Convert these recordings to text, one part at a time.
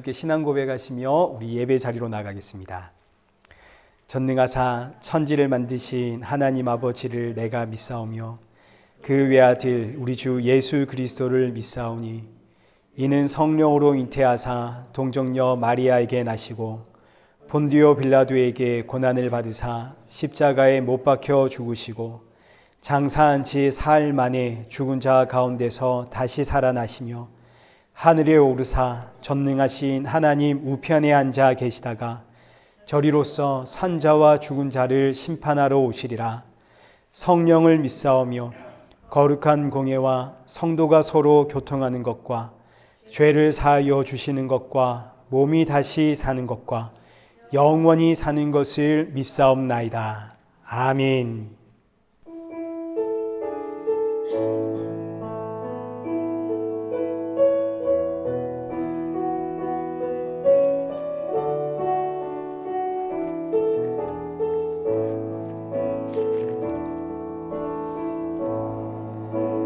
함께 신앙 고백하시며 우리 예배 자리로 나가겠습니다. 전능하사 천지를 만드신 하나님 아버지를 내가 믿사오며 그 외아들 우리 주 예수 그리스도를 믿사오니 이는 성령으로 잉태하사 동정녀 마리아에게 나시고 본디오 빌라도에게 고난을 받으사 십자가에 못 박혀 죽으시고 장사한 지 사흘 만에 죽은 자 가운데서 다시 살아나시며 하늘에 오르사 전능하신 하나님 우편에 앉아 계시다가 저리로서 산자와 죽은 자를 심판하러 오시리라. 성령을 믿사오며 거룩한 공예와 성도가 서로 교통하는 것과 죄를 사하여 주시는 것과 몸이 다시 사는 것과 영원히 사는 것을 믿사옵나이다. 아멘.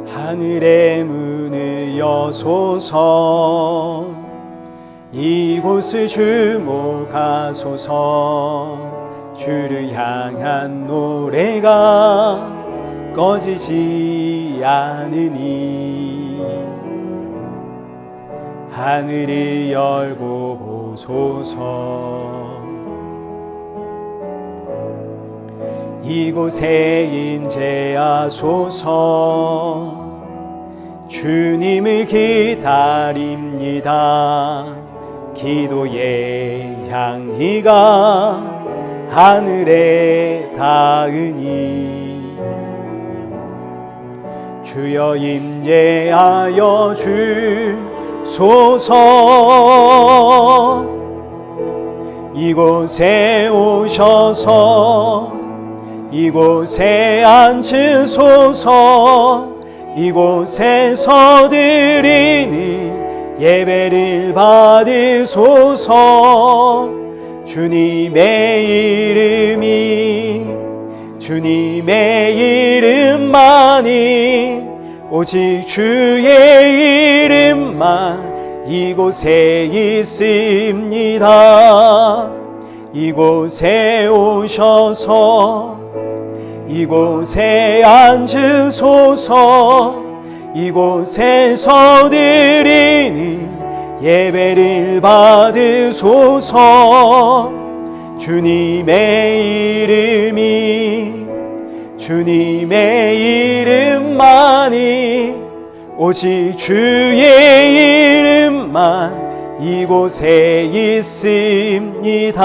하늘의 문을 여소서 이곳을 주목하소서 주를 향한 노래가 꺼지지 않으니 하늘을 열고 보소서 이곳에 임재하소서 주님을 기다립니다. 기도의 향기가 하늘에 닿으니 주여 임재하여 주소서 이곳에 오셔서 이곳에 앉으소서 이곳에서 드리는 예배를 받으소서 주님의 이름만이 오직 주의 이름만 이곳에 있습니다. 이곳에 오셔서 이곳에 앉으소서 이곳에서 드리는 예배를 받으소서 주님의 이름만이 오직 주의 이름만 이곳에 있습니다.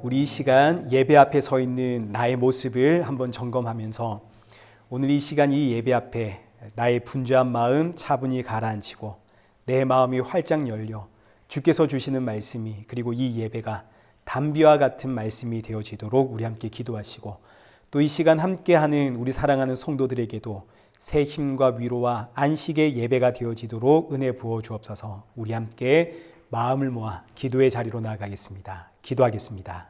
우리 이 시간 예배 앞에 서 있는 나의 모습을 한번 점검하면서 오늘 이 시간 이 예배 앞에 나의 분주한 마음 차분히 가라앉히고 내 마음이 활짝 열려 주께서 주시는 말씀이 그리고 이 예배가 담비와 같은 말씀이 되어지도록 우리 함께 기도하시고 또 이 시간 함께하는 우리 사랑하는 성도들에게도 새 힘과 위로와 안식의 예배가 되어지도록 은혜 부어 주옵소서. 우리 함께 마음을 모아 기도의 자리로 나아가겠습니다. 기도하겠습니다.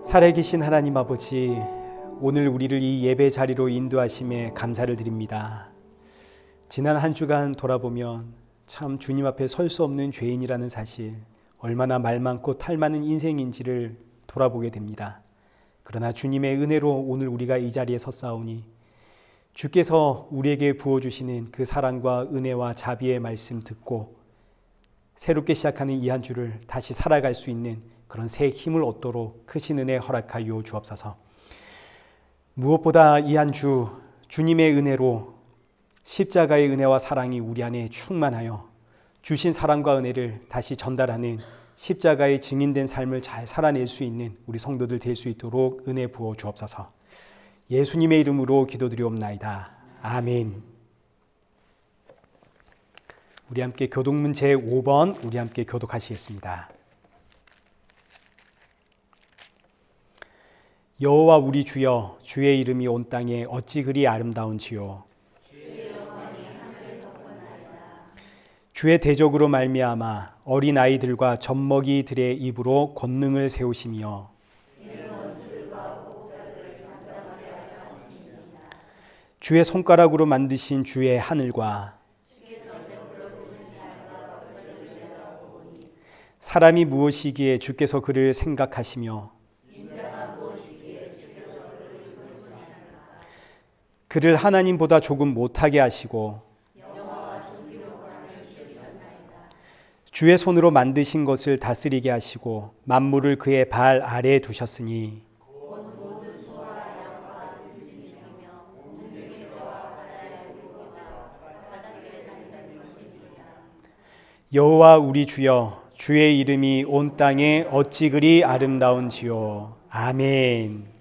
살아계신 하나님 아버지, 오늘 우리를 이 예배 자리로 인도하심에 감사를 드립니다. 지난 한 주간 돌아보면 참 주님 앞에 설 수 없는 죄인이라는 사실, 얼마나 말 많고 탈 많은 인생인지를 돌아보게 됩니다. 그러나 주님의 은혜로 오늘 우리가 이 자리에 섰사오니 주께서 우리에게 부어주시는 그 사랑과 은혜와 자비의 말씀 듣고 새롭게 시작하는 이 한 주를 다시 살아갈 수 있는 그런 새 힘을 얻도록 크신 은혜 허락하여 주옵소서. 무엇보다 이 한 주 주님의 은혜로 십자가의 은혜와 사랑이 우리 안에 충만하여 주신 사랑과 은혜를 다시 전달하는 십자가의 증인된 삶을 잘 살아낼 수 있는 우리 성도들 될 수 있도록 은혜 부어 주옵소서. 예수님의 이름으로 기도드리옵나이다. 아멘. 우리 함께 교독문 제5번 우리 함께 교독하시겠습니다. 여호와 우리 주여, 주의 이름이 온 땅에 어찌 그리 아름다운지요. 주의 대적으로 말미암아 어린 아이들과 젖먹이들의 입으로 권능을 세우시며 주의 손가락으로 만드신 주의 하늘과 사람이 무엇이기에 주께서 그를 생각하시며 그를 하나님보다 조금 못하게 하시고 주의 손으로 만드신 것을 다스리게 하시고 만물을 그의 발 아래에 두셨으니 여호와 우리 주여, 주의 이름이 온 땅에 어찌 그리 아름다운지요. 아멘.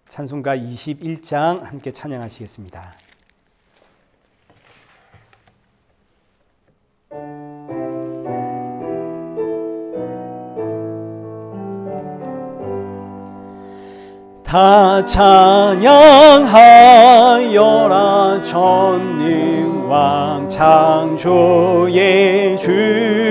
찬송가 21장 함께 찬양하시겠습니다. 다 찬양하여라 전능왕 창조의 주께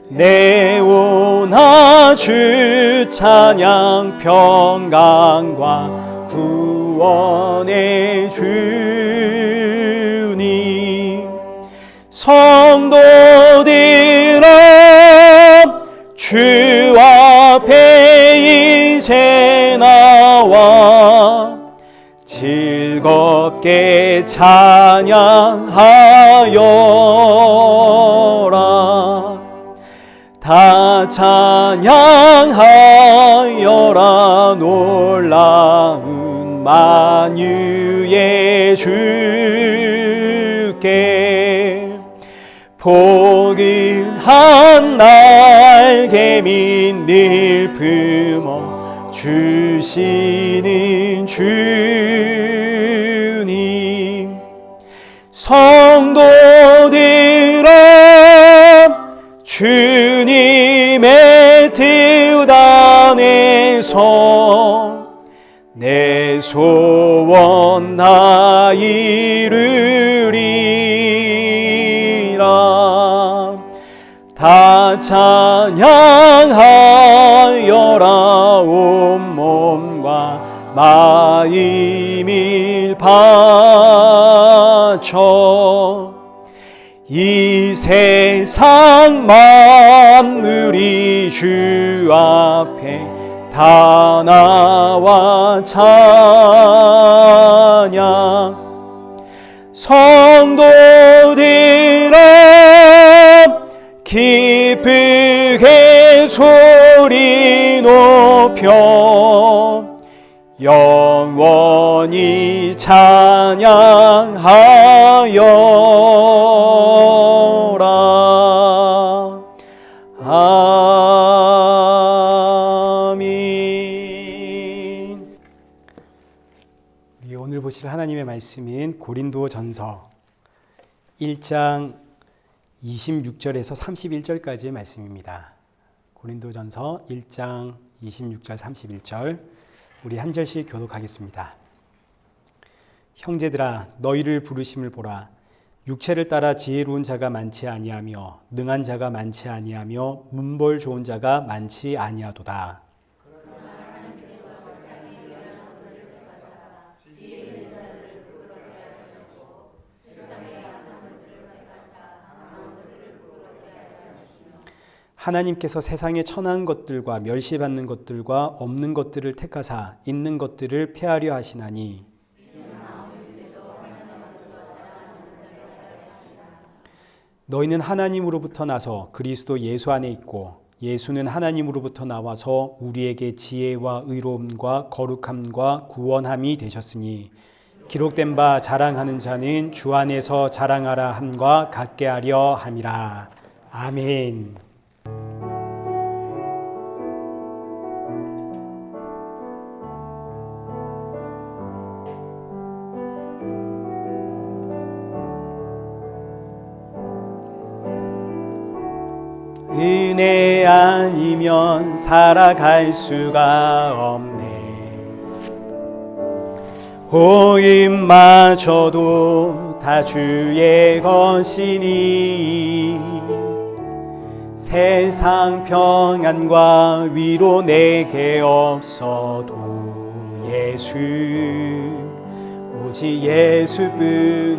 내오나 주 찬양 평강과 구원의 주님 성도들아 주 앞에 이제 나와 즐겁게 찬양하여라. 다 찬양하여라. 놀라운 만유의 주께 포근한 날개 늘 품어 주시는 주님 성도들아 주님의 뜻 안에서 내 소원 다 이루리라. 다 찬양하여라. 온몸과 마음을 바쳐 이 세상 만물이 주 앞에 다 나와 찬양 성도들아 기쁘게 소리 높여 영원히 찬양하여라. 아멘. 우리 오늘 보실 하나님의 말씀인 고린도전서 1장 26절에서 31절까지의 말씀입니다. 고린도전서 1장 26절 31절 우리 한 절씩 교독하겠습니다. 형제들아 너희를 부르심을 보라. 육체를 따라 지혜로운 자가 많지 아니하며 능한 자가 많지 아니하며 문벌 좋은 자가 많지 아니하도다. 하나님께서 세상에 천한 것들과 멸시받는 것들과 없는 것들을 택하사 있는 것들을 폐하려 하시나니 너희는 하나님으로부터 나서 그리스도 예수 안에 있고 예수는 하나님으로부터 나와서 우리에게 지혜와 의로움과 거룩함과 구원함이 되셨으니 기록된 바 자랑하는 자는 주 안에서 자랑하라 함과 같게 하려 함이라. 아멘. 은혜 아니면 살아갈 수가 없네. 호입마저도 다 주의 것이니 세상 평안과 위로 내게 없어도 예수, 오직 예수뿐이네.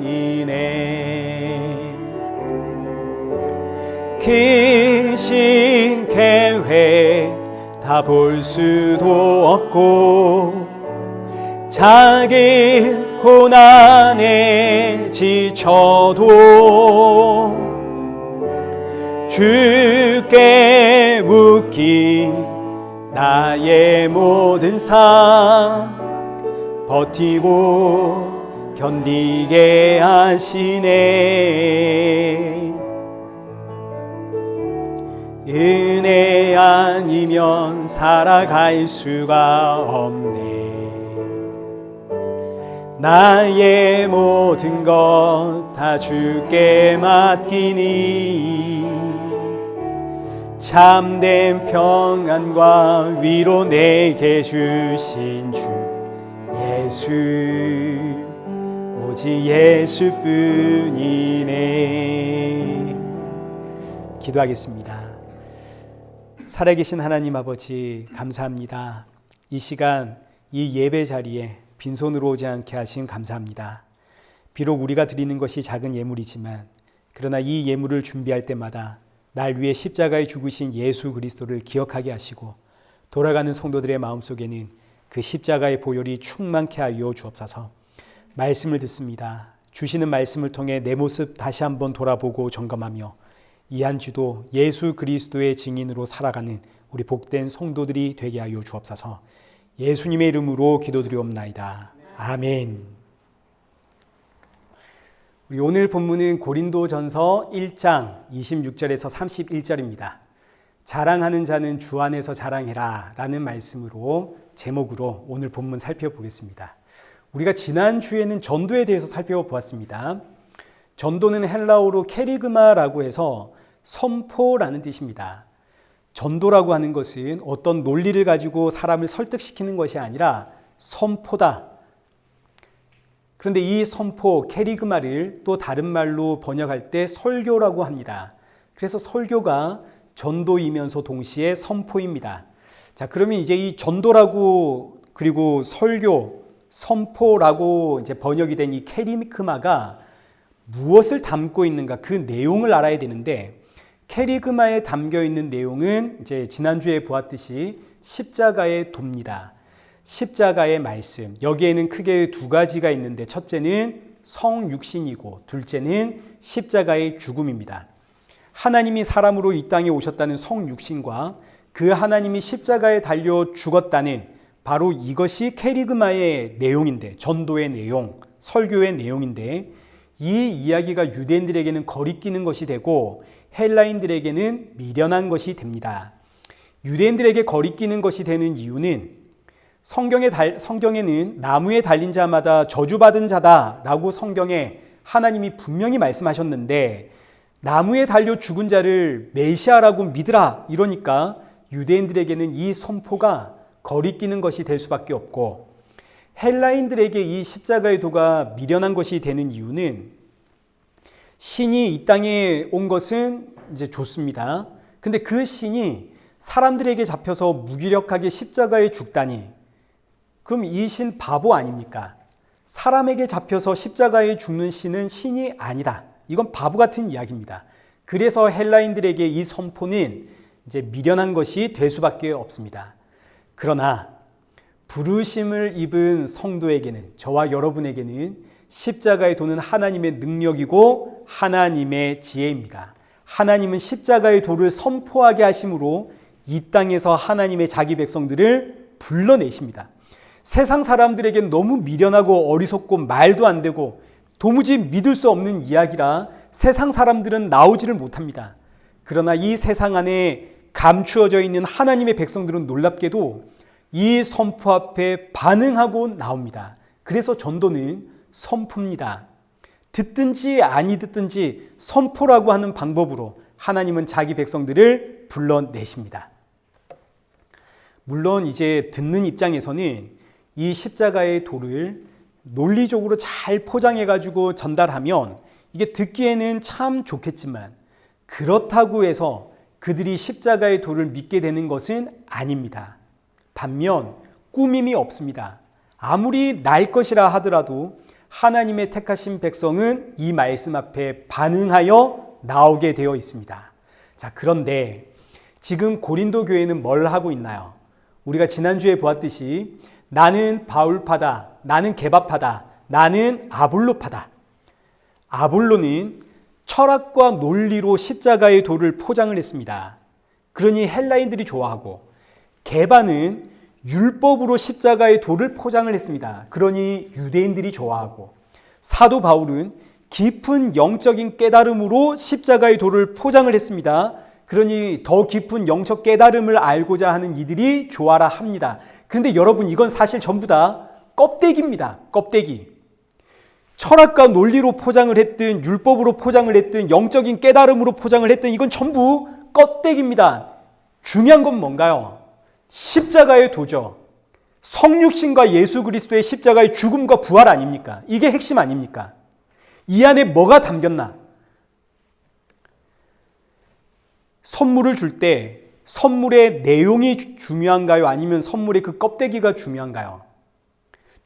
크신 계획 다 볼 수도 없고 작은 고난에 지쳐도 주께 묶인 나의 모든 삶 버티고 견디게 하시네. 은혜 아니면 살아갈 수가 없네. 나의 모든 것 다 주께 맡기니 참된 평안과 위로 내게 주신 주 예수, 오직 예수뿐이네. 기도하겠습니다. 살아계신 하나님 아버지, 감사합니다. 이 시간 이 예배 자리에 빈손으로 오지 않게 하신 감사합니다. 비록 우리가 드리는 것이 작은 예물이지만 그러나 이 예물을 준비할 때마다 날 위해 십자가에 죽으신 예수 그리스도를 기억하게 하시고 돌아가는 성도들의 마음속에는 그 십자가의 보혈이 충만케 하여 주옵소서. 말씀을 듣습니다. 주시는 말씀을 통해 내 모습 다시 한번 돌아보고 점검하며 이 한 주도 예수 그리스도의 증인으로 살아가는 우리 복된 성도들이 되게 하여 주옵소서. 예수님의 이름으로 기도드리옵나이다. 아멘. 우리 오늘 본문은 고린도전서 1장 26절에서 31절입니다. 자랑하는 자는 주 안에서 자랑해라 라는 말씀으로 제목으로 오늘 본문 살펴보겠습니다. 우리가 지난주에는 전도에 대해서 살펴보았습니다. 전도는 헬라어로 케리그마라고 해서 선포라는 뜻입니다. 전도라고 하는 것은 어떤 논리를 가지고 사람을 설득시키는 것이 아니라 선포다. 그런데 이 선포, 케리그마를 또 다른 말로 번역할 때 설교라고 합니다. 그래서 설교가 전도이면서 동시에 선포입니다. 자, 그러면 이제 이 전도라고 그리고 설교, 선포라고 이제 번역이 된 이 케리그마가 무엇을 담고 있는가, 그 내용을 알아야 되는데 케리그마에 담겨 있는 내용은 이제 지난주에 보았듯이 십자가의 도입니다. 십자가의 말씀, 여기에는 크게 두 가지가 있는데 첫째는 성육신이고 둘째는 십자가의 죽음입니다. 하나님이 사람으로 이 땅에 오셨다는 성육신과 그 하나님이 십자가에 달려 죽었다는 바로 이것이 케리그마의 내용인데, 전도의 내용, 설교의 내용인데 이 이야기가 유대인들에게는 거리끼는 것이 되고 헬라인들에게는 미련한 것이 됩니다. 유대인들에게 거리끼는 것이 되는 이유는 성경에는 나무에 달린 자마다 저주받은 자다라고 성경에 하나님이 분명히 말씀하셨는데 나무에 달려 죽은 자를 메시아라고 믿으라 이러니까 유대인들에게는 이 선포가 거리끼는 것이 될 수밖에 없고 헬라인들에게 이 십자가의 도가 미련한 것이 되는 이유는 신이 이 땅에 온 것은 이제 좋습니다. 근데 그 신이 사람들에게 잡혀서 무기력하게 십자가에 죽다니 그럼 이 신 바보 아닙니까? 사람에게 잡혀서 십자가에 죽는 신은 신이 아니다. 이건 바보 같은 이야기입니다. 그래서 헬라인들에게 이 선포는 이제 미련한 것이 될 수밖에 없습니다. 그러나 부르심을 입은 성도에게는, 저와 여러분에게는 십자가의 도는 하나님의 능력이고 하나님의 지혜입니다. 하나님은 십자가의 도를 선포하게 하심으로 이 땅에서 하나님의 자기 백성들을 불러내십니다. 세상 사람들에겐 너무 미련하고 어리석고 말도 안 되고 도무지 믿을 수 없는 이야기라 세상 사람들은 나오지를 못합니다. 그러나 이 세상 안에 감추어져 있는 하나님의 백성들은 놀랍게도 이 선포 앞에 반응하고 나옵니다. 그래서 전도는 선포입니다. 듣든지 아니 듣든지 선포라고 하는 방법으로 하나님은 자기 백성들을 불러내십니다. 물론 이제 듣는 입장에서는 이 십자가의 도를 논리적으로 잘 포장해가지고 전달하면 이게 듣기에는 참 좋겠지만 그렇다고 해서 그들이 십자가의 도를 믿게 되는 것은 아닙니다. 반면 꾸밈이 없습니다. 아무리 날 것이라 하더라도 하나님의 택하신 백성은 이 말씀 앞에 반응하여 나오게 되어 있습니다. 자, 그런데 지금 고린도 교회는 뭘 하고 있나요? 우리가 지난주에 보았듯이 나는 바울파다, 나는 게바파다, 나는 아볼로파다. 아볼로는 철학과 논리로 십자가의 도를 포장을 했습니다. 그러니 헬라인들이 좋아하고, 게바는 율법으로 십자가의 도를 포장을 했습니다. 그러니 유대인들이 좋아하고, 사도 바울은 깊은 영적인 깨달음으로 십자가의 도를 포장을 했습니다. 그러니 더 깊은 영적 깨달음을 알고자 하는 이들이 좋아라 합니다. 그런데 여러분, 이건 사실 전부 다 껍데기입니다. 껍데기. 철학과 논리로 포장을 했든 율법으로 포장을 했든 영적인 깨달음으로 포장을 했든 이건 전부 껍데기입니다. 중요한 건 뭔가요? 십자가의 도죠. 성육신과 예수 그리스도의 십자가의 죽음과 부활 아닙니까? 이게 핵심 아닙니까? 이 안에 뭐가 담겼나? 선물을 줄 때 선물의 내용이 중요한가요? 아니면 선물의 그 껍데기가 중요한가요?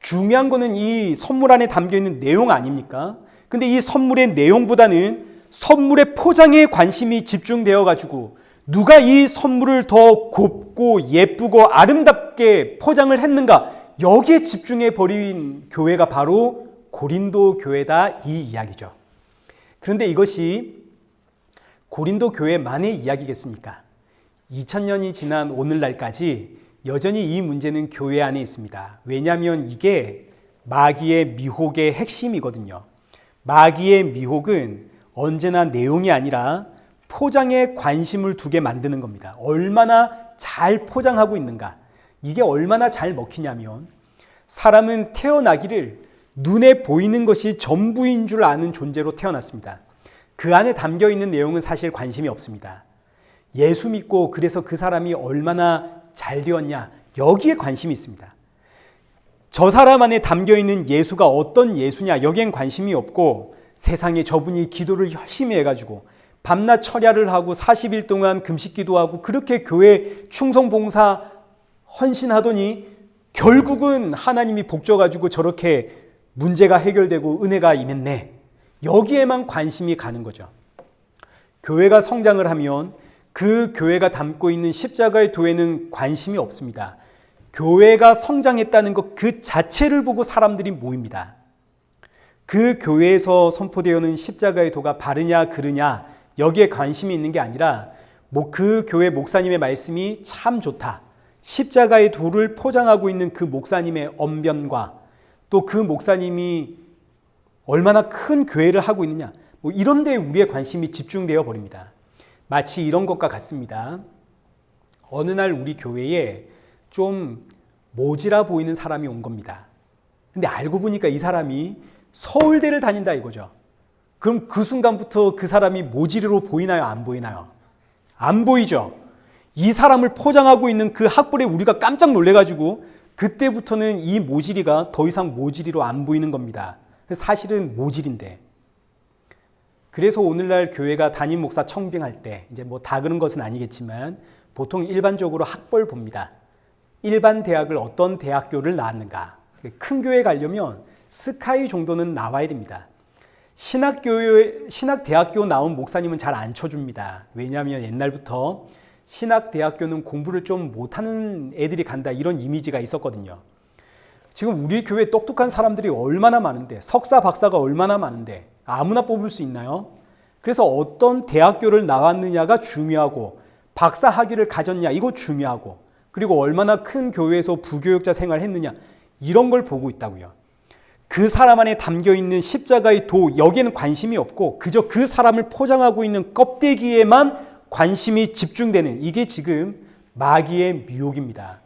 중요한 거는 이 선물 안에 담겨있는 내용 아닙니까? 근데 이 선물의 내용보다는 선물의 포장에 관심이 집중되어 가지고 누가 이 선물을 더 곱고 예쁘고 아름답게 포장을 했는가, 여기에 집중해 버린 교회가 바로 고린도 교회다, 이 이야기죠. 그런데 이것이 고린도 교회만의 이야기겠습니까? 2000년이 지난 오늘날까지 여전히 이 문제는 교회 안에 있습니다. 왜냐하면 이게 마귀의 미혹의 핵심이거든요. 마귀의 미혹은 언제나 내용이 아니라 포장에 관심을 두게 만드는 겁니다. 얼마나 잘 포장하고 있는가. 이게 얼마나 잘 먹히냐면, 사람은 태어나기를 눈에 보이는 것이 전부인 줄 아는 존재로 태어났습니다. 그 안에 담겨있는 내용은 사실 관심이 없습니다. 예수 믿고 그래서 그 사람이 얼마나 잘 되었냐, 여기에 관심이 있습니다. 저 사람 안에 담겨있는 예수가 어떤 예수냐, 여기엔 관심이 없고, 세상에 저분이 기도를 열심히 해가지고 밤낮 철야를 하고 40일 동안 금식 기도하고 그렇게 교회 충성봉사 헌신하더니 결국은 하나님이 복 줘가지고 저렇게 문제가 해결되고 은혜가 임했네, 여기에만 관심이 가는 거죠. 교회가 성장을 하면 그 교회가 담고 있는 십자가의 도에는 관심이 없습니다. 교회가 성장했다는 것 그 자체를 보고 사람들이 모입니다. 그 교회에서 선포되어오는 십자가의 도가 바르냐 그르냐, 여기에 관심이 있는 게 아니라 그 교회 목사님의 말씀이 참 좋다, 십자가의 도를 포장하고 있는 그 목사님의 언변과 또 그 목사님이 얼마나 큰 교회를 하고 있느냐, 이런 데에 우리의 관심이 집중되어 버립니다. 마치 이런 것과 같습니다. 어느 날 우리 교회에 좀 모지라 보이는 사람이 온 겁니다. 근데 알고 보니까 이 사람이 서울대를 다닌다 이거죠. 그럼 그 순간부터 그 사람이 모지리로 보이나요? 안 보이나요? 안 보이죠. 이 사람을 포장하고 있는 그 학벌에 우리가 깜짝 놀래가지고 그때부터는 이 모지리가 더 이상 모지리로 안 보이는 겁니다. 사실은 모질인데. 그래서 오늘날 교회가 담임 목사 청빙할 때 이제 다 그런 것은 아니겠지만 보통 일반적으로 학벌 봅니다. 일반 대학을 어떤 대학교를 나왔는가. 큰 교회 가려면 스카이 정도는 나와야 됩니다. 신학대학교 나온 목사님은 잘 안 쳐줍니다. 왜냐하면 옛날부터 신학대학교는 공부를 좀 못하는 애들이 간다, 이런 이미지가 있었거든요. 지금 우리 교회에 똑똑한 사람들이 얼마나 많은데, 석사 박사가 얼마나 많은데 아무나 뽑을 수 있나요? 그래서 어떤 대학교를 나왔느냐가 중요하고, 박사 학위를 가졌냐 이거 중요하고, 그리고 얼마나 큰 교회에서 부교육자 생활을 했느냐, 이런 걸 보고 있다고요. 그 사람 안에 담겨있는 십자가의 도, 여기에는 관심이 없고 그저 그 사람을 포장하고 있는 껍데기에만 관심이 집중되는 이게 지금 마귀의 미혹입니다.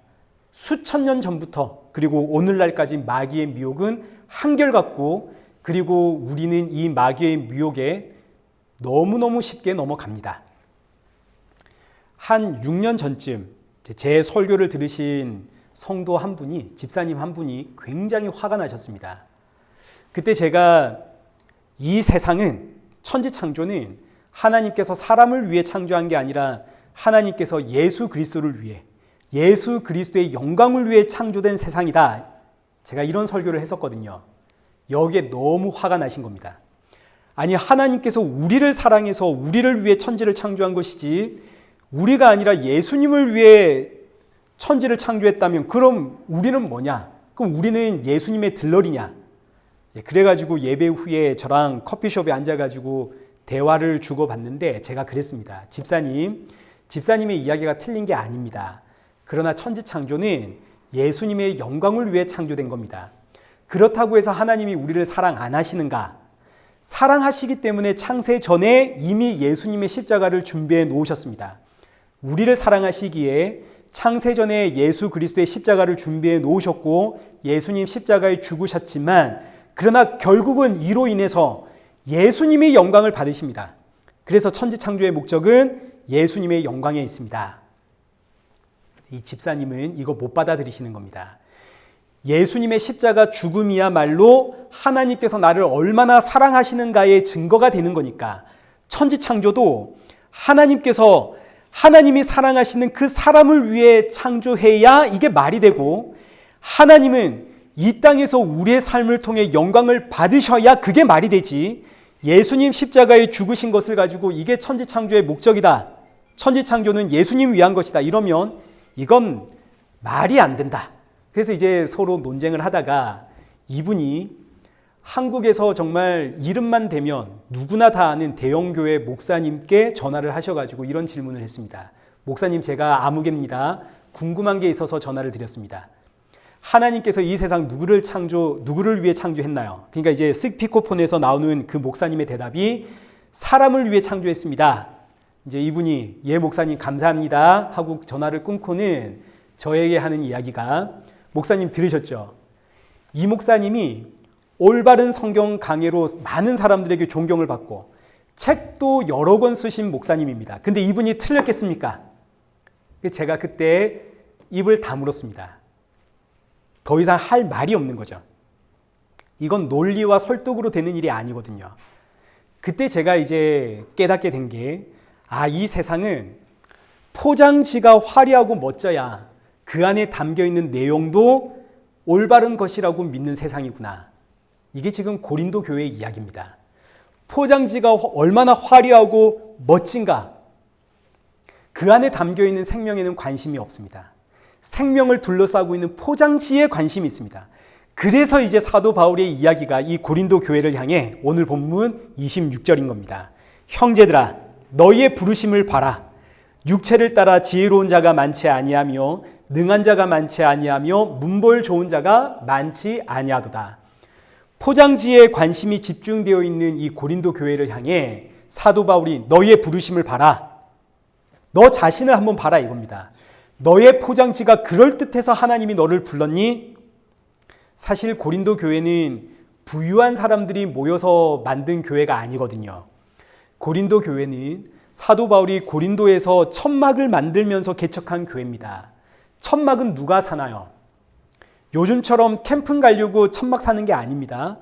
수천 년 전부터 그리고 오늘날까지 마귀의 미혹은 한결같고 그리고 우리는 이 마귀의 미혹에 너무너무 쉽게 넘어갑니다. 한 6년 전쯤 제 설교를 들으신 성도 한 분이, 집사님 한 분이 굉장히 화가 나셨습니다. 그때 제가 이 세상은, 천지창조는 하나님께서 사람을 위해 창조한 게 아니라 하나님께서 예수 그리스도를 위해, 예수 그리스도의 영광을 위해 창조된 세상이다. 제가 이런 설교를 했었거든요. 여기에 너무 화가 나신 겁니다. 아니, 하나님께서 우리를 사랑해서 우리를 위해 천지를 창조한 것이지 우리가 아니라 예수님을 위해 천지를 창조했다면 그럼 우리는 뭐냐? 그럼 우리는 예수님의 들러리냐? 그래가지고 예배 후에 저랑 커피숍에 앉아가지고 대화를 주고받는데 제가 그랬습니다. 집사님의 이야기가 틀린 게 아닙니다. 그러나 천지창조는 예수님의 영광을 위해 창조된 겁니다. 그렇다고 해서 하나님이 우리를 사랑 안 하시는가? 사랑하시기 때문에 창세 전에 이미 예수님의 십자가를 준비해 놓으셨습니다. 우리를 사랑하시기에 창세 전에 예수 그리스도의 십자가를 준비해 놓으셨고 예수님 십자가에 죽으셨지만 그러나 결국은 이로 인해서 예수님의 영광을 받으십니다. 그래서 천지창조의 목적은 예수님의 영광에 있습니다. 이 집사님은 이거 못 받아들이시는 겁니다. 예수님의 십자가 죽음이야말로 하나님께서 나를 얼마나 사랑하시는가의 증거가 되는 거니까 천지창조도 하나님이 사랑하시는 그 사람을 위해 창조해야 이게 말이 되고 하나님은 이 땅에서 우리의 삶을 통해 영광을 받으셔야 그게 말이 되지 예수님 십자가에 죽으신 것을 가지고 이게 천지창조의 목적이다. 천지창조는 예수님 위한 것이다. 이러면 이건 말이 안 된다. 그래서 이제 서로 논쟁을 하다가 이분이 한국에서 정말 이름만 대면 누구나 다 아는 대형교회 목사님께 전화를 하셔가지고 이런 질문을 했습니다. 목사님, 제가 아무개입니다. 궁금한 게 있어서 전화를 드렸습니다. 하나님께서 이 세상 누구를 위해 창조했나요? 그러니까 이제 스피커폰에서 나오는 그 목사님의 대답이 사람을 위해 창조했습니다. 이제 이분이 예 목사님 감사합니다 하고 전화를 끊고는 저에게 하는 이야기가 목사님 들으셨죠? 이 목사님이 올바른 성경 강해로 많은 사람들에게 존경을 받고 책도 여러 권 쓰신 목사님입니다. 근데 이분이 틀렸겠습니까? 제가 그때 입을 다물었습니다. 더 이상 할 말이 없는 거죠. 이건 논리와 설득으로 되는 일이 아니거든요. 그때 제가 이제 깨닫게 된 게 이 세상은 포장지가 화려하고 멋져야 그 안에 담겨있는 내용도 올바른 것이라고 믿는 세상이구나. 이게 지금 고린도 교회의 이야기입니다. 포장지가 얼마나 화려하고 멋진가. 그 안에 담겨있는 생명에는 관심이 없습니다. 생명을 둘러싸고 있는 포장지에 관심이 있습니다. 그래서 이제 사도 바울의 이야기가 이 고린도 교회를 향해 오늘 본문 26절인 겁니다. 형제들아, 너희의 부르심을 봐라. 육체를 따라 지혜로운 자가 많지 아니하며 능한 자가 많지 아니하며 문벌 좋은 자가 많지 아니하도다. 포장지에 관심이 집중되어 있는 이 고린도 교회를 향해 사도 바울이 너희의 부르심을 봐라. 너 자신을 한번 봐라 이겁니다. 너의 포장지가 그럴듯해서 하나님이 너를 불렀니? 사실 고린도 교회는 부유한 사람들이 모여서 만든 교회가 아니거든요. 고린도 교회는 사도 바울이 고린도에서 천막을 만들면서 개척한 교회입니다. 천막은 누가 사나요? 요즘처럼 캠핑 가려고 천막 사는 게 아닙니다.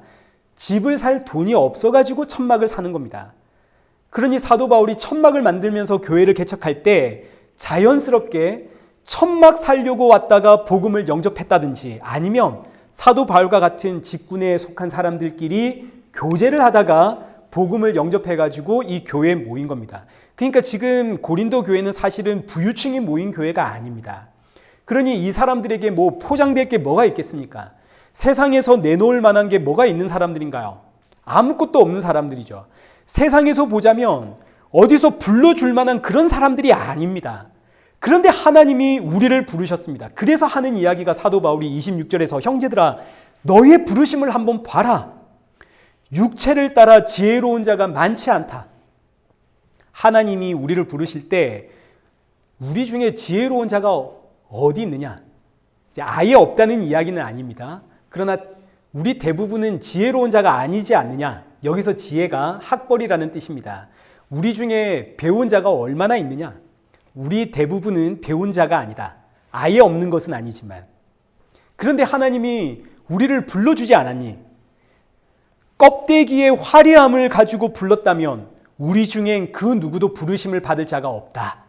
집을 살 돈이 없어가지고 천막을 사는 겁니다. 그러니 사도 바울이 천막을 만들면서 교회를 개척할 때 자연스럽게 천막 살려고 왔다가 복음을 영접했다든지 아니면 사도 바울과 같은 직군에 속한 사람들끼리 교제를 하다가 복음을 영접해가지고 이 교회에 모인 겁니다. 그러니까 지금 고린도 교회는 사실은 부유층이 모인 교회가 아닙니다. 그러니 이 사람들에게 뭐 포장될 게 뭐가 있겠습니까? 세상에서 내놓을 만한 게 뭐가 있는 사람들인가요? 아무것도 없는 사람들이죠. 세상에서 보자면 어디서 불러줄 만한 그런 사람들이 아닙니다. 그런데 하나님이 우리를 부르셨습니다. 그래서 하는 이야기가 사도 바울이 26절에서 형제들아 너희의 부르심을 한번 봐라. 육체를 따라 지혜로운 자가 많지 않다. 하나님이 우리를 부르실 때 우리 중에 지혜로운 자가 어디 있느냐? 아예 없다는 이야기는 아닙니다. 그러나 우리 대부분은 지혜로운 자가 아니지 않느냐? 여기서 지혜가 학벌이라는 뜻입니다. 우리 중에 배운 자가 얼마나 있느냐? 우리 대부분은 배운 자가 아니다. 아예 없는 것은 아니지만. 그런데 하나님이 우리를 불러주지 않았니? 껍데기의 화려함을 가지고 불렀다면 우리 중엔 그 누구도 부르심을 받을 자가 없다.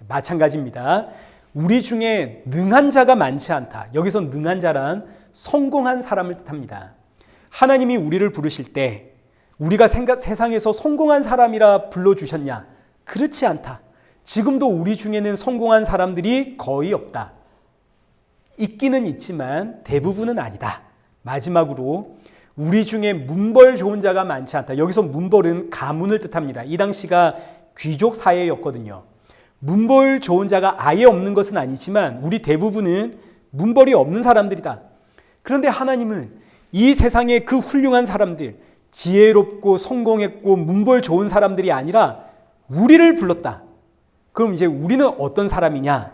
마찬가지입니다. 우리 중에 능한 자가 많지 않다. 여기서 능한 자란 성공한 사람을 뜻합니다. 하나님이 우리를 부르실 때 우리가 세상에서 성공한 사람이라 불러주셨냐? 그렇지 않다. 지금도 우리 중에는 성공한 사람들이 거의 없다. 있기는 있지만 대부분은 아니다. 마지막으로 우리 중에 문벌 좋은 자가 많지 않다. 여기서 문벌은 가문을 뜻합니다. 이 당시가 귀족 사회였거든요. 문벌 좋은 자가 아예 없는 것은 아니지만 우리 대부분은 문벌이 없는 사람들이다. 그런데 하나님은 이 세상의 그 훌륭한 사람들, 지혜롭고 성공했고 문벌 좋은 사람들이 아니라 우리를 불렀다. 그럼 이제 우리는 어떤 사람이냐?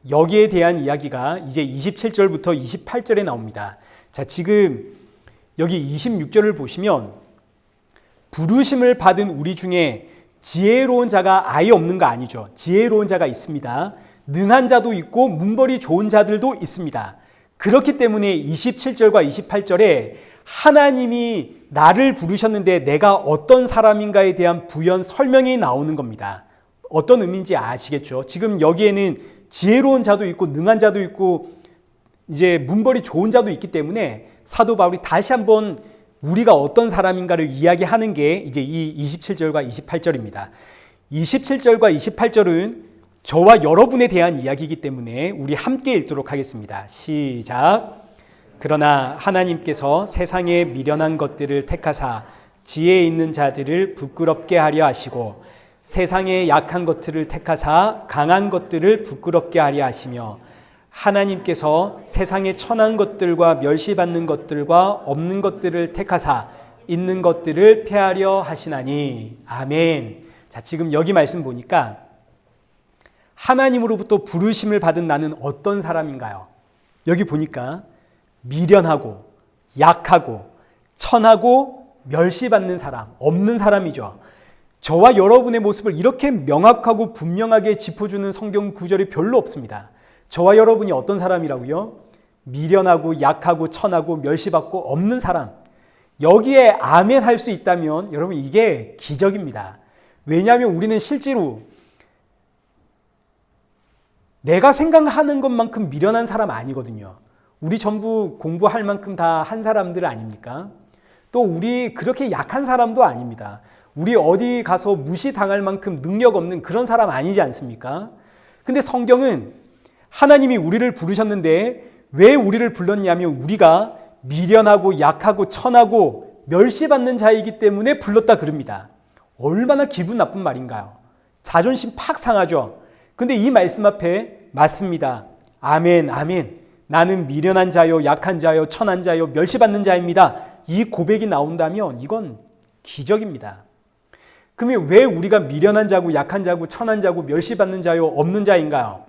여기에 대한 이야기가 이제 27절부터 28절에 나옵니다. 자, 지금 여기 26절을 보시면 부르심을 받은 우리 중에 지혜로운 자가 아예 없는 거 아니죠. 지혜로운 자가 있습니다. 능한 자도 있고 문벌이 좋은 자들도 있습니다. 그렇기 때문에 27절과 28절에 하나님이 나를 부르셨는데 내가 어떤 사람인가에 대한 부연 설명이 나오는 겁니다. 어떤 의미인지 아시겠죠? 지금 여기에는 지혜로운 자도 있고 능한 자도 있고 이제 문벌이 좋은 자도 있기 때문에 사도 바울이 다시 한번 우리가 어떤 사람인가를 이야기하는 게 이제 이 27절과 28절입니다. 27절과 28절은 저와 여러분에 대한 이야기이기 때문에 우리 함께 읽도록 하겠습니다. 시작. 그러나 하나님께서 세상에 미련한 것들을 택하사 지혜 있는 자들을 부끄럽게 하려 하시고 세상에 약한 것들을 택하사 강한 것들을 부끄럽게 하려 하시며 하나님께서 세상에 천한 것들과 멸시받는 것들과 없는 것들을 택하사 있는 것들을 폐하려 하시나니. 아멘. 자, 지금 여기 말씀 보니까 하나님으로부터 부르심을 받은 나는 어떤 사람인가요? 여기 보니까 미련하고 약하고 천하고 멸시받는 사람, 없는 사람이죠. 저와 여러분의 모습을 이렇게 명확하고 분명하게 짚어주는 성경 구절이 별로 없습니다. 저와 여러분이 어떤 사람이라고요? 미련하고 약하고 천하고 멸시받고 없는 사람. 여기에 아멘 할 수 있다면 여러분 이게 기적입니다. 왜냐하면 우리는 실제로 내가 생각하는 것만큼 미련한 사람 아니거든요. 우리 전부 공부할 만큼 다 한 사람들 아닙니까? 또 우리 그렇게 약한 사람도 아닙니다. 우리 어디 가서 무시당할 만큼 능력 없는 그런 사람 아니지 않습니까? 근데 성경은 하나님이 우리를 부르셨는데 왜 우리를 불렀냐면 우리가 미련하고 약하고 천하고 멸시받는 자이기 때문에 불렀다 그럽니다. 얼마나 기분 나쁜 말인가요? 자존심 팍 상하죠. 근데 이 말씀 앞에 맞습니다. 아멘, 아멘. 나는 미련한 자요, 약한 자요, 천한 자요, 멸시받는 자입니다. 이 고백이 나온다면 이건 기적입니다. 그러면 왜 우리가 미련한 자고 약한 자고 천한 자고 멸시받는 자요, 없는 자인가요?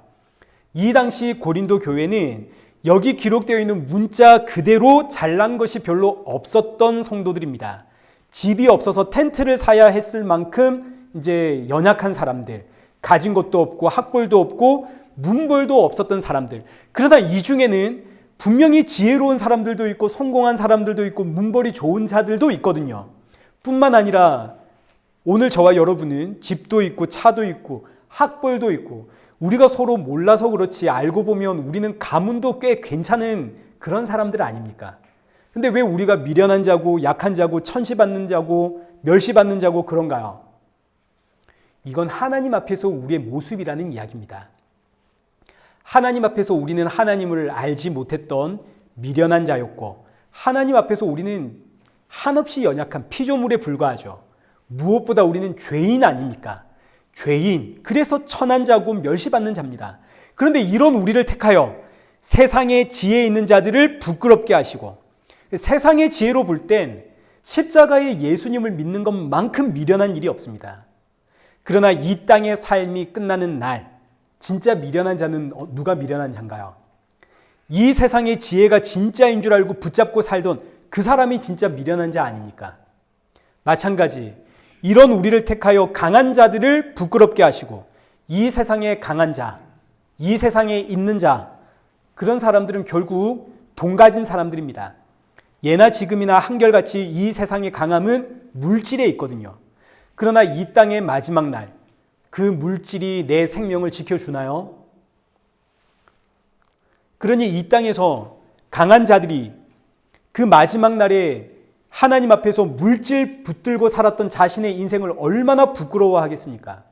이 당시 고린도 교회는 여기 기록되어 있는 문자 그대로 잘난 것이 별로 없었던 성도들입니다. 집이 없어서 텐트를 사야 했을 만큼 이제 연약한 사람들, 가진 것도 없고 학벌도 없고 문벌도 없었던 사람들. 그러나 이 중에는 분명히 지혜로운 사람들도 있고 성공한 사람들도 있고 문벌이 좋은 자들도 있거든요. 뿐만 아니라 오늘 저와 여러분은 집도 있고 차도 있고 학벌도 있고 우리가 서로 몰라서 그렇지 알고 보면 우리는 가문도 꽤 괜찮은 그런 사람들 아닙니까? 근데 왜 우리가 미련한 자고 약한 자고 천시받는 자고 멸시받는 자고 그런가요? 이건 하나님 앞에서 우리의 모습이라는 이야기입니다. 하나님 앞에서 우리는 하나님을 알지 못했던 미련한 자였고 하나님 앞에서 우리는 한없이 연약한 피조물에 불과하죠. 무엇보다 우리는 죄인 아닙니까? 죄인. 그래서 천한 자고 멸시받는 자입니다. 그런데 이런 우리를 택하여 세상에 지혜 있는 자들을 부끄럽게 하시고 세상의 지혜로 볼 땐 십자가의 예수님을 믿는 것만큼 미련한 일이 없습니다. 그러나 이 땅의 삶이 끝나는 날, 진짜 미련한 자는 누가 미련한 자인가요? 이 세상의 지혜가 진짜인 줄 알고 붙잡고 살던 그 사람이 진짜 미련한 자 아닙니까? 마찬가지, 이런 우리를 택하여 강한 자들을 부끄럽게 하시고 이 세상의 강한 자, 이 세상에 있는 자, 그런 사람들은 결국 돈 가진 사람들입니다. 예나 지금이나 한결같이 이 세상의 강함은 물질에 있거든요. 그러나 이 땅의 마지막 날, 그 물질이 내 생명을 지켜주나요? 그러니 이 땅에서 강한 자들이 그 마지막 날에 하나님 앞에서 물질 붙들고 살았던 자신의 인생을 얼마나 부끄러워하겠습니까?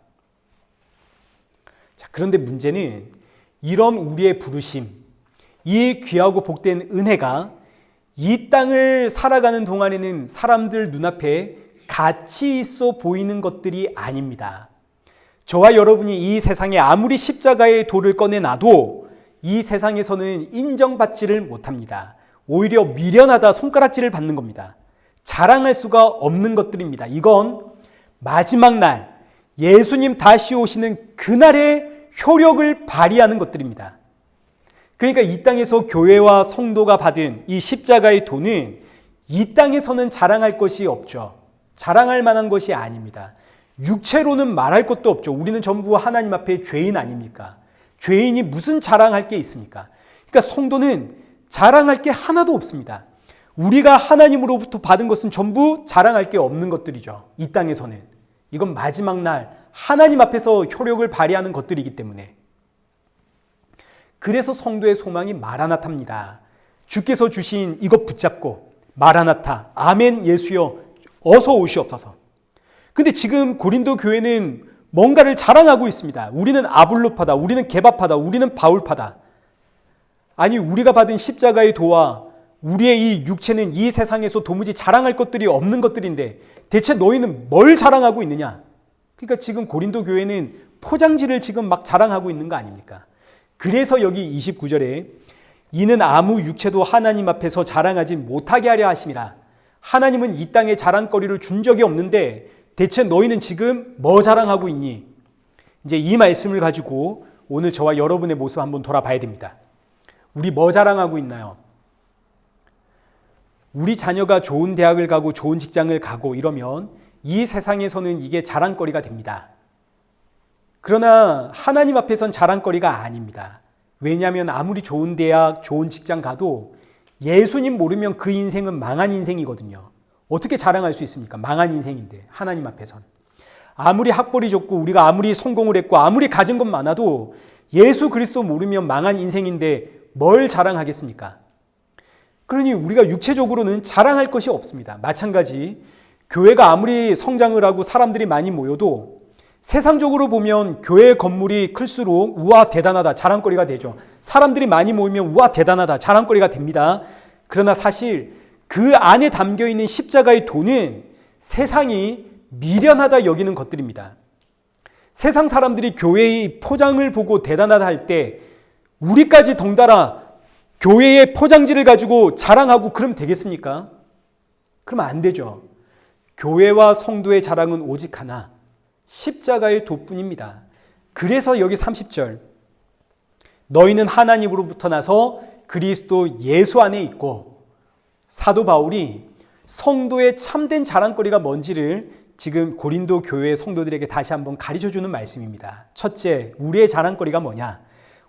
자, 그런데 문제는 이런 우리의 부르심, 이 귀하고 복된 은혜가 이 땅을 살아가는 동안에는 사람들 눈앞에 가치 있어 보이는 것들이 아닙니다. 저와 여러분이 이 세상에 아무리 십자가의 돌을 꺼내놔도 이 세상에서는 인정받지를 못합니다. 오히려 미련하다 손가락질을 받는 겁니다. 자랑할 수가 없는 것들입니다. 이건 마지막 날 예수님 다시 오시는 그날의 효력을 발휘하는 것들입니다. 그러니까 이 땅에서 교회와 성도가 받은 이 십자가의 돈은 이 땅에서는 자랑할 것이 없죠. 자랑할 만한 것이 아닙니다. 육체로는 말할 것도 없죠. 우리는 전부 하나님 앞에 죄인 아닙니까? 죄인이 무슨 자랑할 게 있습니까? 그러니까 성도는 자랑할 게 하나도 없습니다. 우리가 하나님으로부터 받은 것은 전부 자랑할 게 없는 것들이죠. 이 땅에서는. 이건 마지막 날 하나님 앞에서 효력을 발휘하는 것들이기 때문에. 그래서 성도의 소망이 마라나타입니다. 주께서 주신 이것 붙잡고 마라나타, 아멘 예수여 어서 오시옵소서. 근데 지금 고린도 교회는 뭔가를 자랑하고 있습니다. 우리는 아볼로파다, 우리는 게바파다, 우리는 바울파다. 아니, 우리가 받은 십자가의 도와 우리의 이 육체는 이 세상에서 도무지 자랑할 것들이 없는 것들인데 대체 너희는 뭘 자랑하고 있느냐? 그러니까 지금 고린도 교회는 포장지를 지금 막 자랑하고 있는 거 아닙니까? 그래서 여기 29절에 이는 아무 육체도 하나님 앞에서 자랑하지 못하게 하려 하심이라. 하나님은 이 땅에 자랑거리를 준 적이 없는데 대체 너희는 지금 뭐 자랑하고 있니? 이제 이 말씀을 가지고 오늘 저와 여러분의 모습 한번 돌아봐야 됩니다. 우리 뭐 자랑하고 있나요? 우리 자녀가 좋은 대학을 가고 좋은 직장을 가고 이러면 이 세상에서는 이게 자랑거리가 됩니다. 그러나 하나님 앞에선 자랑거리가 아닙니다. 왜냐하면 아무리 좋은 대학, 좋은 직장 가도 예수님 모르면 그 인생은 망한 인생이거든요. 어떻게 자랑할 수 있습니까? 망한 인생인데 하나님 앞에선. 아무리 학벌이 좋고 우리가 아무리 성공을 했고 아무리 가진 것 많아도 예수 그리스도 모르면 망한 인생인데 뭘 자랑하겠습니까? 그러니 우리가 육체적으로는 자랑할 것이 없습니다. 마찬가지 교회가 아무리 성장을 하고 사람들이 많이 모여도 세상적으로 보면 교회 건물이 클수록 우와 대단하다 자랑거리가 되죠. 사람들이 많이 모이면 우와 대단하다 자랑거리가 됩니다. 그러나 사실 그 안에 담겨있는 십자가의 도는 세상이 미련하다 여기는 것들입니다. 세상 사람들이 교회의 포장을 보고 대단하다 할 때 우리까지 덩달아 교회의 포장지를 가지고 자랑하고 그럼 되겠습니까? 그러면 안 되죠. 교회와 성도의 자랑은 오직 하나, 십자가의 도뿐입니다. 그래서 여기 30절 너희는 하나님으로부터 나서 그리스도 예수 안에 있고, 사도 바울이 성도의 참된 자랑거리가 뭔지를 지금 고린도 교회 성도들에게 다시 한번 가르쳐주는 말씀입니다. 첫째, 우리의 자랑거리가 뭐냐?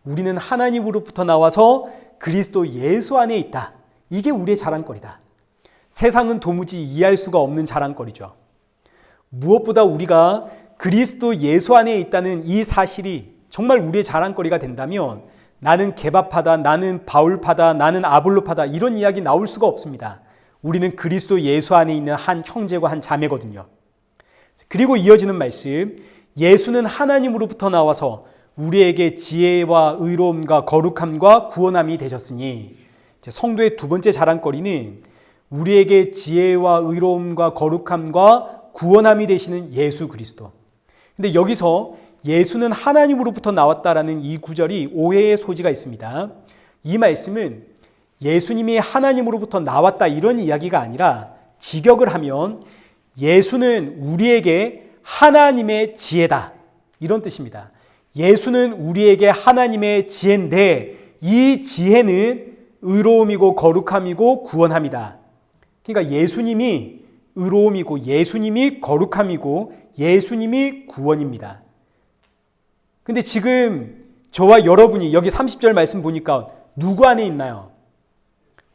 우리는 하나님으로부터 나와서 그리스도 예수 안에 있다. 이게 우리의 자랑거리다. 세상은 도무지 이해할 수가 없는 자랑거리죠. 무엇보다 우리가 그리스도 예수 안에 있다는 이 사실이 정말 우리의 자랑거리가 된다면 나는 게바파다, 나는 바울파다, 나는 아볼로파다 이런 이야기 나올 수가 없습니다. 우리는 그리스도 예수 안에 있는 한 형제와 한 자매거든요. 그리고 이어지는 말씀, 예수는 하나님으로부터 나와서 우리에게 지혜와 의로움과 거룩함과 구원함이 되셨으니, 성도의 두 번째 자랑거리는 우리에게 지혜와 의로움과 거룩함과 구원함이 되시는 예수 그리스도. 근데 여기서 예수는 하나님으로부터 나왔다라는 이 구절이 오해의 소지가 있습니다. 이 말씀은 예수님이 하나님으로부터 나왔다 이런 이야기가 아니라 직역을 하면 예수는 우리에게 하나님의 지혜다. 이런 뜻입니다. 예수는 우리에게 하나님의 지혜인데 이 지혜는 의로움이고 거룩함이고 구원함이다. 그러니까 예수님이 의로움이고 예수님이 거룩함이고 예수님이 구원입니다. 근데 지금 저와 여러분이 여기 30절 말씀 보니까 누구 안에 있나요?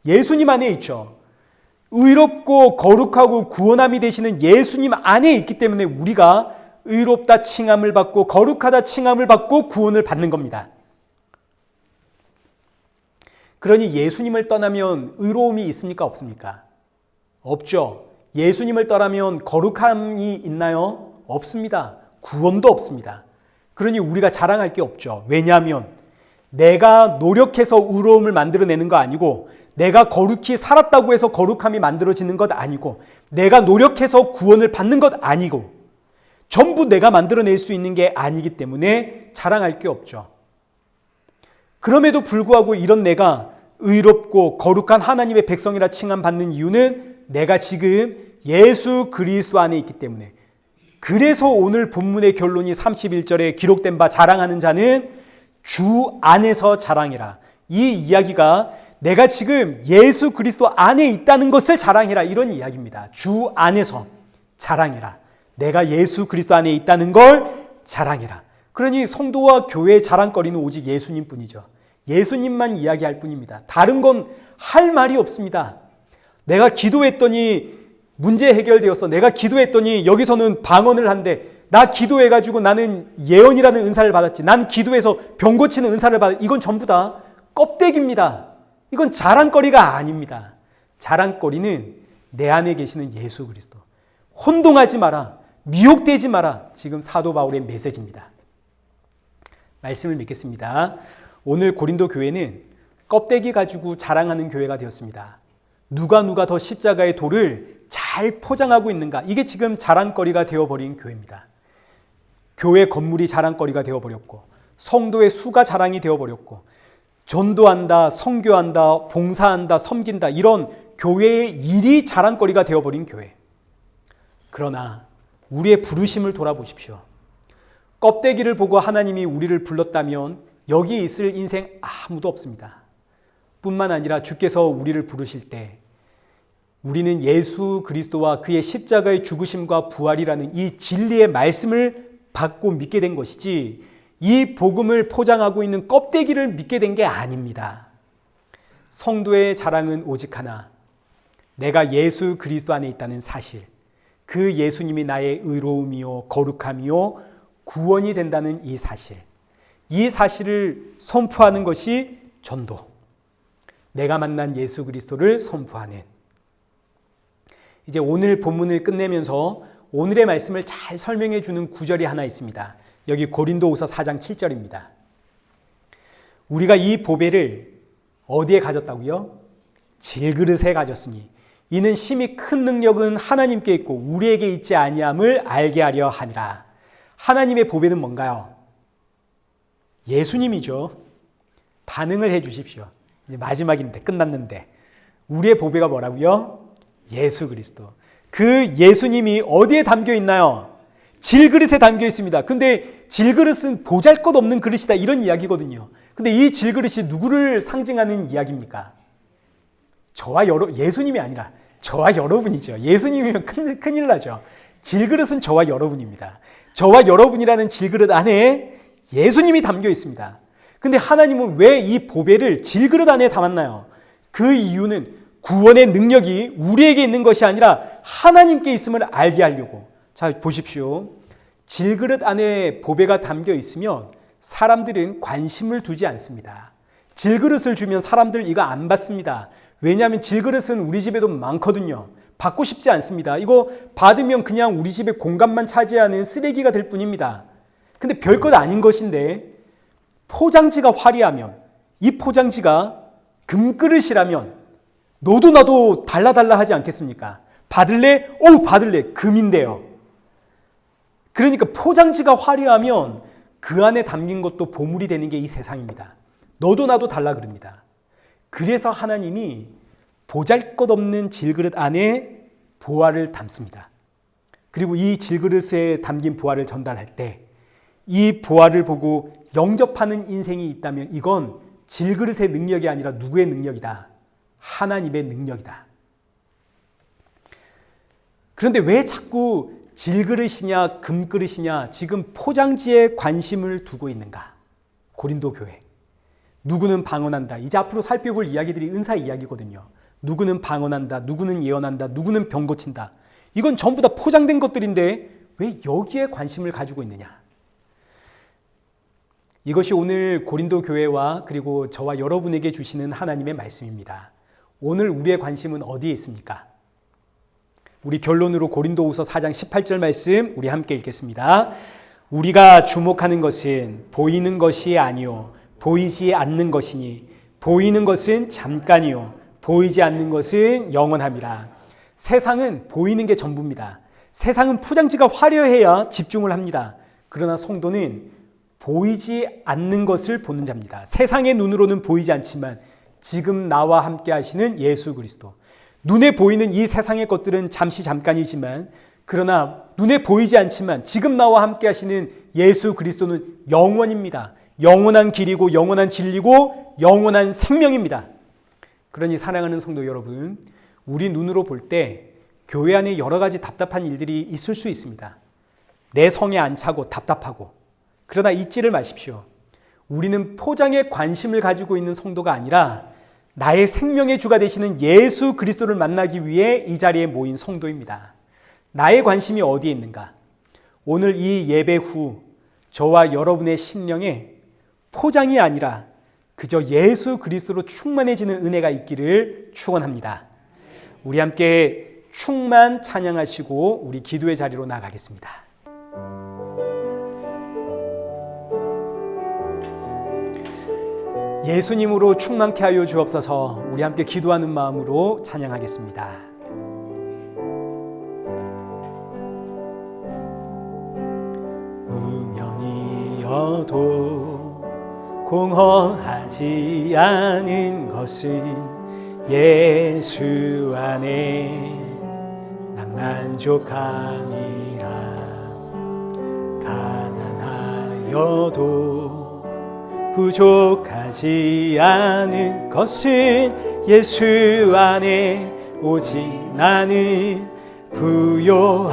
예수님 안에 있죠. 의롭고 거룩하고 구원함이 되시는 예수님 안에 있기 때문에 우리가 의롭다 칭함을 받고 거룩하다 칭함을 받고 구원을 받는 겁니다. 그러니 예수님을 떠나면 의로움이 있습니까? 없습니까? 없죠. 예수님을 떠나면 거룩함이 있나요? 없습니다. 구원도 없습니다. 그러니 우리가 자랑할 게 없죠. 왜냐하면 내가 노력해서 의로움을 만들어내는 거 아니고 내가 거룩히 살았다고 해서 거룩함이 만들어지는 것 아니고 내가 노력해서 구원을 받는 것 아니고 전부 내가 만들어낼 수 있는 게 아니기 때문에 자랑할 게 없죠. 그럼에도 불구하고 이런 내가 의롭고 거룩한 하나님의 백성이라 칭함받는 이유는 내가 지금 예수 그리스도 안에 있기 때문에 그래서 오늘 본문의 결론이 31절에 기록된 바 자랑하는 자는 주 안에서 자랑해라. 이 이야기가 내가 지금 예수 그리스도 안에 있다는 것을 자랑해라 이런 이야기입니다. 주 안에서 자랑해라. 내가 예수 그리스도 안에 있다는 걸 자랑해라. 그러니 성도와 교회의 자랑거리는 오직 예수님뿐이죠. 예수님만 이야기할 뿐입니다. 다른 건 할 말이 없습니다. 내가 기도했더니 문제 해결되었어. 내가 기도했더니 여기서는 방언을 한대. 나 기도해가지고 나는 예언이라는 은사를 받았지. 난 기도해서 병 고치는 은사를 받았지. 이건 전부 다 껍데기입니다. 이건 자랑거리가 아닙니다. 자랑거리는 내 안에 계시는 예수 그리스도. 혼동하지 마라. 미혹되지 마라. 지금 사도 바울의 메시지입니다. 말씀을 믿겠습니다. 오늘 고린도 교회는 껍데기 가지고 자랑하는 교회가 되었습니다. 누가 더 십자가의 도를 잘 포장하고 있는가. 이게 지금 자랑거리가 되어버린 교회입니다. 교회 건물이 자랑거리가 되어버렸고 성도의 수가 자랑이 되어버렸고 전도한다, 선교한다, 봉사한다, 섬긴다 이런 교회의 일이 자랑거리가 되어버린 교회. 그러나 우리의 부르심을 돌아보십시오. 껍데기를 보고 하나님이 우리를 불렀다면 여기 있을 인생 아무도 없습니다. 뿐만 아니라 주께서 우리를 부르실 때 우리는 예수 그리스도와 그의 십자가의 죽으심과 부활이라는 이 진리의 말씀을 받고 믿게 된 것이지 이 복음을 포장하고 있는 껍데기를 믿게 된 게 아닙니다. 성도의 자랑은 오직 하나, 내가 예수 그리스도 안에 있다는 사실, 그 예수님이 나의 의로움이요 거룩함이요 구원이 된다는 이 사실, 이 사실을 선포하는 것이 전도, 내가 만난 예수 그리스도를 선포하는. 이제 오늘 본문을 끝내면서 오늘의 말씀을 잘 설명해 주는 구절이 하나 있습니다. 여기 고린도후서 4장 7절입니다. 우리가 이 보배를 어디에 가졌다고요? 질그릇에 가졌으니 이는 심히 큰 능력은 하나님께 있고 우리에게 있지 아니함을 알게 하려 함이라. 하나님의 보배는 뭔가요? 예수님이죠. 반응을 해 주십시오. 이제 마지막인데 끝났는데 우리의 보배가 뭐라고요? 예수 그리스도. 그 예수님이 어디에 담겨 있나요? 질그릇에 담겨 있습니다. 근데 질그릇은 보잘것없는 그릇이다 이런 이야기거든요. 근데 이 질그릇이 누구를 상징하는 이야기입니까? 예수님이 아니라 저와 여러분이죠. 예수님이면 큰일 나죠. 질그릇은 저와 여러분입니다. 저와 여러분이라는 질그릇 안에 예수님이 담겨 있습니다. 근데 하나님은 왜 이 보배를 질그릇 안에 담았나요? 그 이유는 구원의 능력이 우리에게 있는 것이 아니라 하나님께 있음을 알게 하려고. 자, 보십시오. 질그릇 안에 보배가 담겨 있으면 사람들은 관심을 두지 않습니다. 질그릇을 주면 사람들 이거 안 받습니다. 왜냐하면 질그릇은 우리 집에도 많거든요. 받고 싶지 않습니다. 이거 받으면 그냥 우리 집의 공간만 차지하는 쓰레기가 될 뿐입니다. 근데 별것 아닌 것인데 포장지가 화려하면, 이 포장지가 금그릇이라면 너도 나도 달라달라 하지 않겠습니까? 받을래? 받을래. 금인데요. 그러니까 포장지가 화려하면 그 안에 담긴 것도 보물이 되는 게 이 세상입니다. 너도 나도 달라 그럽니다. 그래서 하나님이 보잘것없는 질그릇 안에 보화를 담습니다. 그리고 이 질그릇에 담긴 보화를 전달할 때 이 보화를 보고 영접하는 인생이 있다면 이건 질그릇의 능력이 아니라 누구의 능력이다? 하나님의 능력이다. 그런데 왜 자꾸 질그릇이냐 금그릇이냐 지금 포장지에 관심을 두고 있는가? 고린도 교회. 누구는 방언한다. 이제 앞으로 살펴볼 이야기들이 은사 이야기거든요. 누구는 방언한다. 누구는 예언한다. 누구는 병 고친다. 이건 전부 다 포장된 것들인데 왜 여기에 관심을 가지고 있느냐? 이것이 오늘 고린도 교회와 그리고 저와 여러분에게 주시는 하나님의 말씀입니다. 오늘 우리의 관심은 어디에 있습니까? 우리 결론으로 고린도후서 4장 18절 말씀 우리 함께 읽겠습니다. 우리가 주목하는 것은 보이는 것이 아니요 보이지 않는 것이니 보이는 것은 잠깐이요 보이지 않는 것은 영원함이라. 세상은 보이는 게 전부입니다. 세상은 포장지가 화려해야 집중을 합니다. 그러나 성도는 보이지 않는 것을 보는 자입니다. 세상의 눈으로는 보이지 않지만 지금 나와 함께 하시는 예수 그리스도. 눈에 보이는 이 세상의 것들은 잠깐이지만 그러나 눈에 보이지 않지만 지금 나와 함께 하시는 예수 그리스도는 영원입니다. 영원한 길이고 영원한 진리고 영원한 생명입니다. 그러니 사랑하는 성도 여러분, 우리 눈으로 볼 때 교회 안에 여러 가지 답답한 일들이 있을 수 있습니다. 내 성에 안 차고 답답하고. 그러나 잊지를 마십시오. 우리는 포장에 관심을 가지고 있는 성도가 아니라 나의 생명의 주가 되시는 예수 그리스도를 만나기 위해 이 자리에 모인 성도입니다. 나의 관심이 어디에 있는가? 오늘 이 예배 후 저와 여러분의 심령에 포장이 아니라 그저 예수 그리스도로 충만해지는 은혜가 있기를 축원합니다. 우리 함께 충만 찬양하시고 우리 기도의 자리로 나가겠습니다. 예수님으로 충만케 하여 주옵소서. 우리 함께 기도하는 마음으로 찬양하겠습니다. 무명이어도 공허하지 않은 것은 예수 안에 난 만족함이라. 가난하여도 부족하지 않은 것은 예수 안에 오직 나는 부요함이라.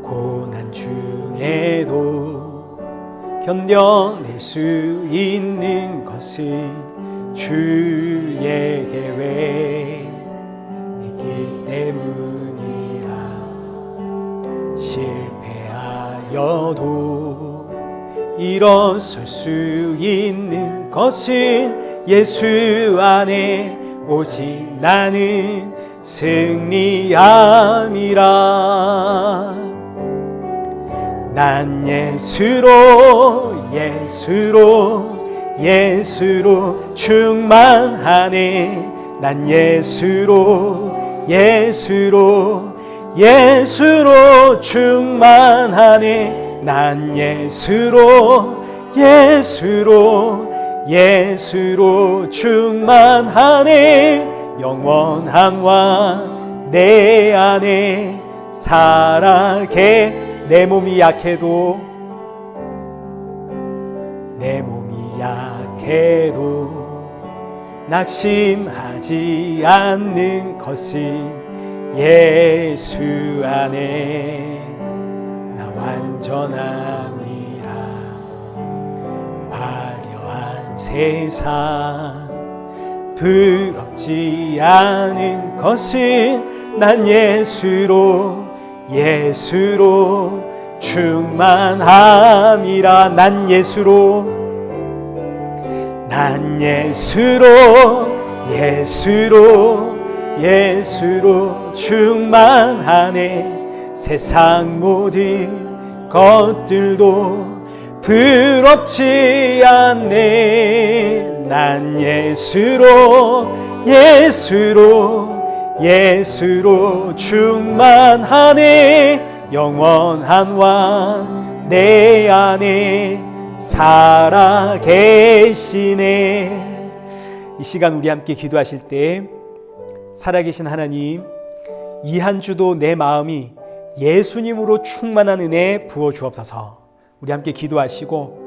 고난 중에도 견뎌낼 수 있는 것은 주의 계획 있기 때문이라. 실패하여도 일어설 수 있는 것은 예수 안에 오직 나는 승리함이라. 난 예수로 충만하네. 난 예수로 충만하네. 난 예수로 충만하네. 영원한 왕 내 안에 살아계. 내 몸이 약해도 낙심하지 않는 것은 예수 안에 나 완전함이라. 화려한 세상 부럽지 않은 것은 난 예수로 충만함이라. 난 예수로 충만하네. 세상 모든 것들도 부럽지 않네. 난 예수로 충만하네. 영원한 왕 내 안에 살아계시네. 이 시간 우리 함께 기도하실 때 살아계신 하나님, 이 한 주도 내 마음이 예수님으로 충만한 은혜 부어 주옵소서. 우리 함께 기도하시고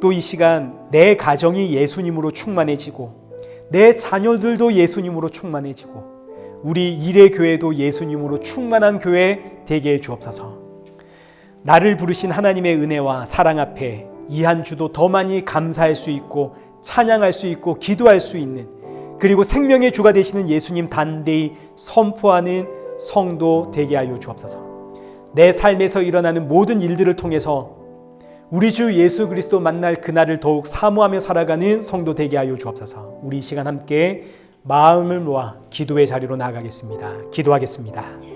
또 이 시간 내 가정이 예수님으로 충만해지고 내 자녀들도 예수님으로 충만해지고 우리 일의 교회도 예수님으로 충만한 교회 되게 해 주옵소서. 나를 부르신 하나님의 은혜와 사랑 앞에 이 한 주도 더 많이 감사할 수 있고 찬양할 수 있고 기도할 수 있는, 그리고 생명의 주가 되시는 예수님 단대히 선포하는 성도 되게 하여 주옵소서. 내 삶에서 일어나는 모든 일들을 통해서 우리 주 예수 그리스도 만날 그날을 더욱 사모하며 살아가는 성도 되게 하여 주옵소서. 우리 이 시간 함께 마음을 모아 기도의 자리로 나아가겠습니다. 기도하겠습니다.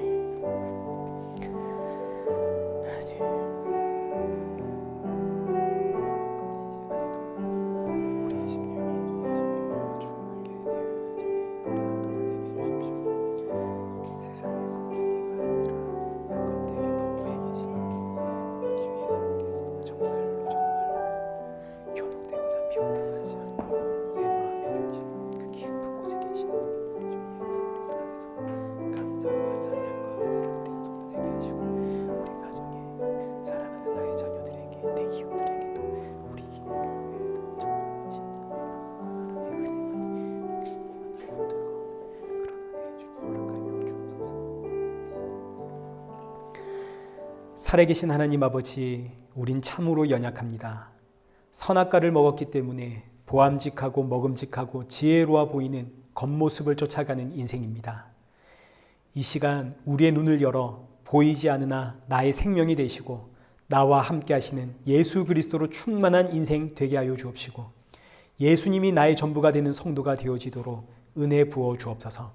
살아계신 하나님 아버지, 우린 참으로 연약합니다. 선악과를 먹었기 때문에 보암직하고 먹음직하고 지혜로워 보이는 겉모습을 쫓아가는 인생입니다. 이 시간 우리의 눈을 열어 보이지 않으나 나의 생명이 되시고 나와 함께 하시는 예수 그리스도로 충만한 인생 되게 하여 주옵시고 예수님이 나의 전부가 되는 성도가 되어지도록 은혜 부어 주옵소서.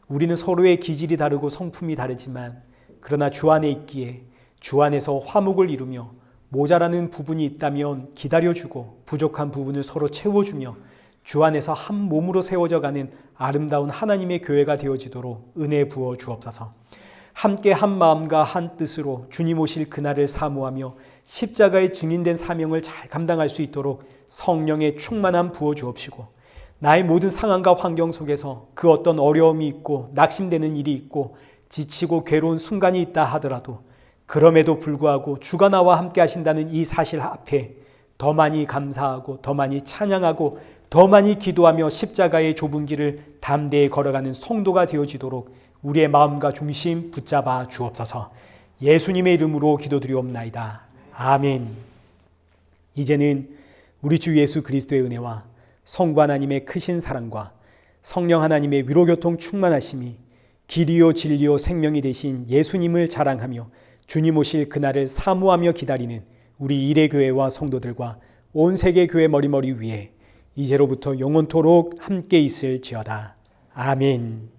우리는 서로의 기질이 다르고 성품이 다르지만 그러나 주 안에 있기에 주 안에서 화목을 이루며 모자라는 부분이 있다면 기다려주고 부족한 부분을 서로 채워주며 주 안에서 한 몸으로 세워져 가는 아름다운 하나님의 교회가 되어지도록 은혜 부어 주옵소서. 함께 한 마음과 한 뜻으로 주님 오실 그날을 사모하며 십자가에 증인된 사명을 잘 감당할 수 있도록 성령의 충만함 부어 주옵시고 나의 모든 상황과 환경 속에서 그 어떤 어려움이 있고 낙심되는 일이 있고 지치고 괴로운 순간이 있다 하더라도 그럼에도 불구하고 주가 나와 함께 하신다는 이 사실 앞에 더 많이 감사하고 더 많이 찬양하고 더 많이 기도하며 십자가의 좁은 길을 담대히 걸어가는 성도가 되어지도록 우리의 마음과 중심 붙잡아 주옵소서. 예수님의 이름으로 기도드리옵나이다. 아멘. 이제는 우리 주 예수 그리스도의 은혜와 성부 하나님의 크신 사랑과 성령 하나님의 위로교통 충만하심이 길이요 진리요 생명이 되신 예수님을 자랑하며 주님 오실 그날을 사모하며 기다리는 우리 일회교회와 성도들과 온 세계 교회 머리머리 위에 이제로부터 영원토록 함께 있을지어다. 아멘.